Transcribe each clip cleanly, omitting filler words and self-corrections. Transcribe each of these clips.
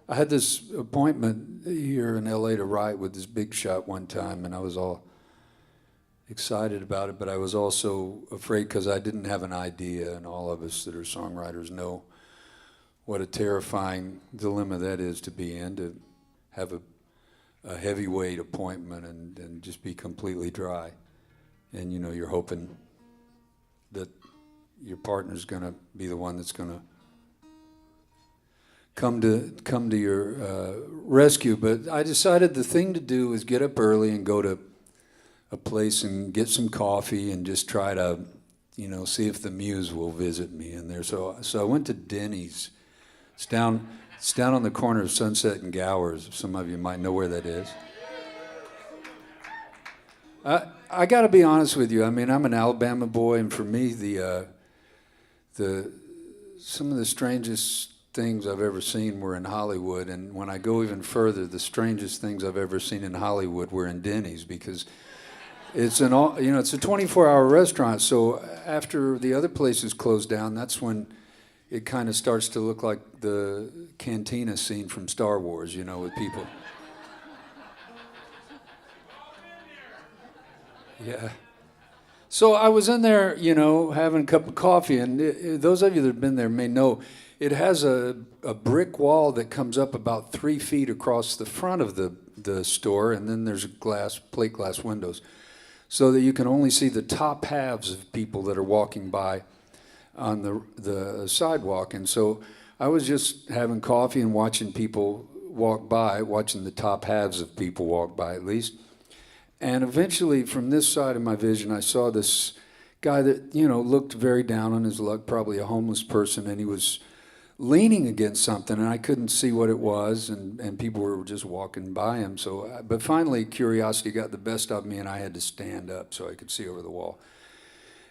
I had this appointment here in LA to write with this big shot one time, and I was all excited about it, but I was also afraid because I didn't have an idea, and all of us that are songwriters know what a terrifying dilemma that is to be in, to have a heavyweight appointment and just be completely dry. And you know, you're hoping that your partner's going to be the one that's going to come to your rescue. But I decided the thing to do is get up early and go to a place and get some coffee and just try to, you know, see if the muse will visit me in there. So I went to Denny's. It's down on the corner of Sunset and Gowers. Some of you might know where that is. I got to be honest with you. I mean, I'm an Alabama boy, and for me, some of the strangest things I've ever seen were in Hollywood. And when I go even further, the strangest things I've ever seen in Hollywood were in Denny's, because it's it's a 24-hour restaurant. So after the other places close down, that's when it kind of starts to look like the cantina scene from Star Wars, you know, with people. Yeah. So I was in there, you know, having a cup of coffee, and those of you that have been there may know it has a brick wall that comes up about 3 feet across the front of the store, and then there's plate glass windows, so that you can only see the top halves of people that are walking by on the sidewalk. And so I was just having coffee and watching people walk by, watching the top halves of people walk by at least. And eventually, from this side of my vision, I saw this guy that, you know, looked very down on his luck, probably a homeless person, and he was leaning against something, and I couldn't see what it was, and people were just walking by him. But finally, curiosity got the best of me, and I had to stand up so I could see over the wall.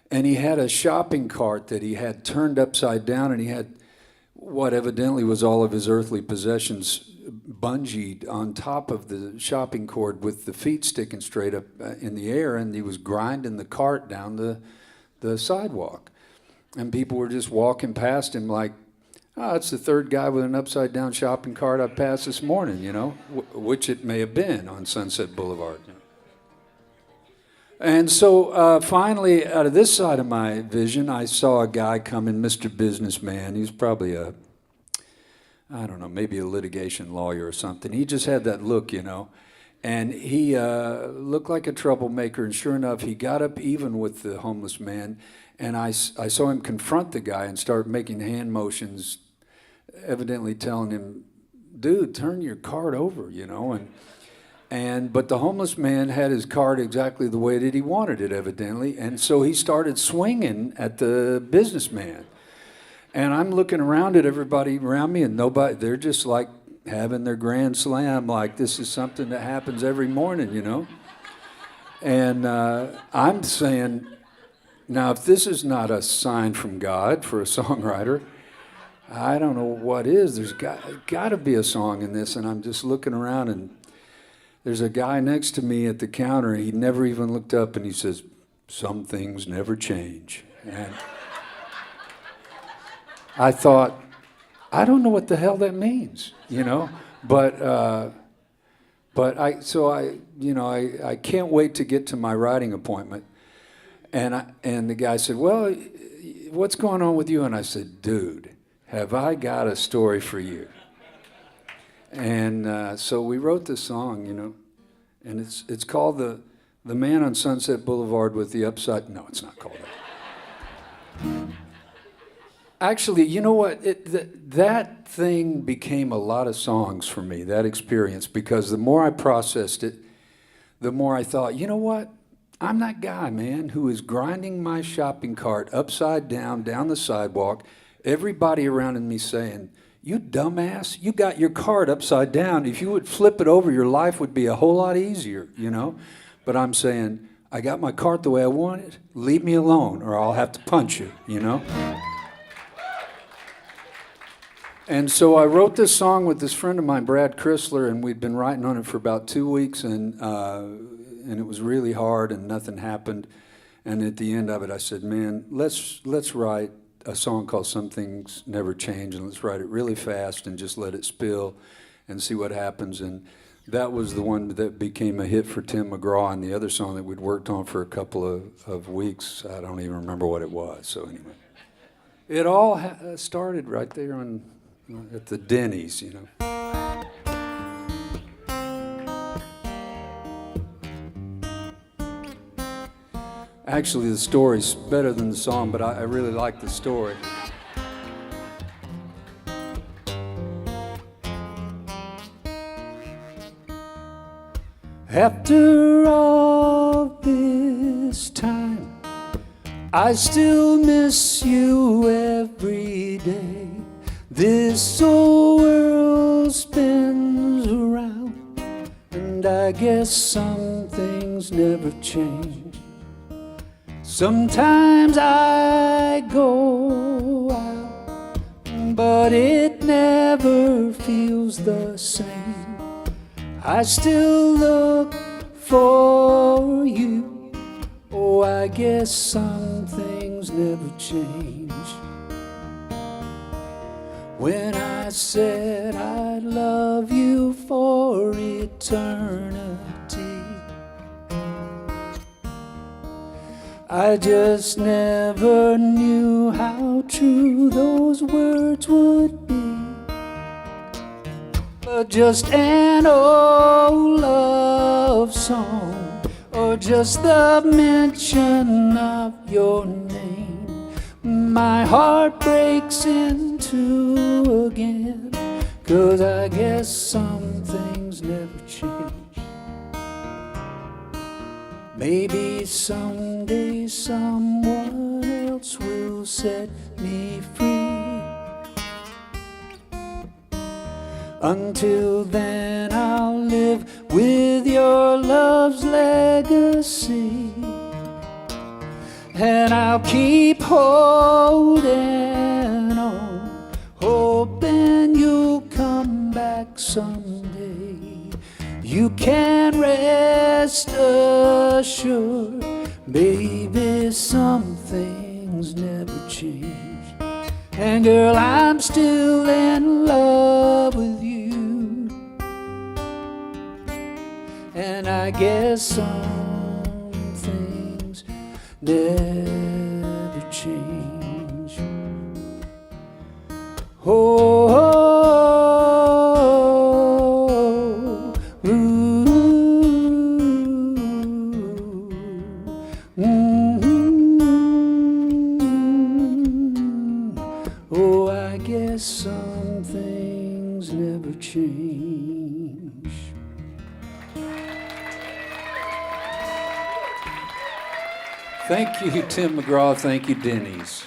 And he had a shopping cart that he had turned upside down, and he had what evidently was all of his earthly possessions bungeed on top of the shopping cart with the feet sticking straight up in the air, and he was grinding the cart down the sidewalk. And people were just walking past him like, oh, it's the third guy with an upside-down shopping cart I passed this morning, you know, which it may have been on Sunset Boulevard. And so finally, out of this side of my vision, I saw a guy coming, Mr. Businessman. He was probably I don't know, maybe a litigation lawyer or something. He just had that look, you know. And he looked like a troublemaker, and sure enough, he got up even with the homeless man, and I saw him confront the guy and start making hand motions, evidently telling him, dude, turn your cart over, you know. But the homeless man had his cart exactly the way that he wanted it, evidently, and so he started swinging at the businessman. And I'm looking around at everybody around me, and nobody, they're just like having their grand slam, like this is something that happens every morning, you know. And I'm saying, now if this is not a sign from God for a songwriter, I don't know what is. There's got to be a song in this. And I'm just looking around, and there's a guy next to me at the counter, and he never even looked up, and he says, some things never change. And I thought, I don't know what the hell that means, you know, but I can't wait to get to my writing appointment, and the guy said, well, what's going on with you? And I said, dude, have I got a story for you? And so we wrote this song, you know, and it's called the Man on Sunset Boulevard with the Upside. No, it's not called that. Actually, you know what? That thing became a lot of songs for me, that experience, because the more I processed it, the more I thought, you know what? I'm that guy, man, who is grinding my shopping cart upside down the sidewalk, everybody around me saying, you dumbass, you got your cart upside down. If you would flip it over, your life would be a whole lot easier, you know? But I'm saying, I got my cart the way I want it. Leave me alone, or I'll have to punch you, you know? And so I wrote this song with this friend of mine, Brad Chrysler, and we'd been writing on it for about 2 weeks, and it was really hard, and nothing happened. And at the end of it, I said, man, let's write a song called Some Things Never Change, and let's write it really fast and just let it spill. and see what happens. And that was the one that became a hit for Tim McGraw, and the other song that we'd worked on for a couple of weeks, I don't even remember what it was. So anyway, it all started right there at the Denny's, you know. Actually, the story's better than the song, but I really like the story. After all this time, I still miss you every day. This old world spins around, and I guess some things never change. Sometimes I go out, but it never feels the same. I still look for you. Oh, I guess some things never change. When I said I'd love you for eternity, I just never knew how true those words would be. But just an old love song, or just the mention of your name, my heart breaks in two again, 'cause I guess some things never change. Maybe someday someone else will set me free. Until then I'll live with your love's legacy, and I'll keep holding on, hoping you'll come back someday. You can rest assured, baby, some things never change. And girl, I'm still in love with you, and I guess some things never change. Oh, oh, I guess some things never change. Thank you, Tim McGraw. Thank you, Denny's.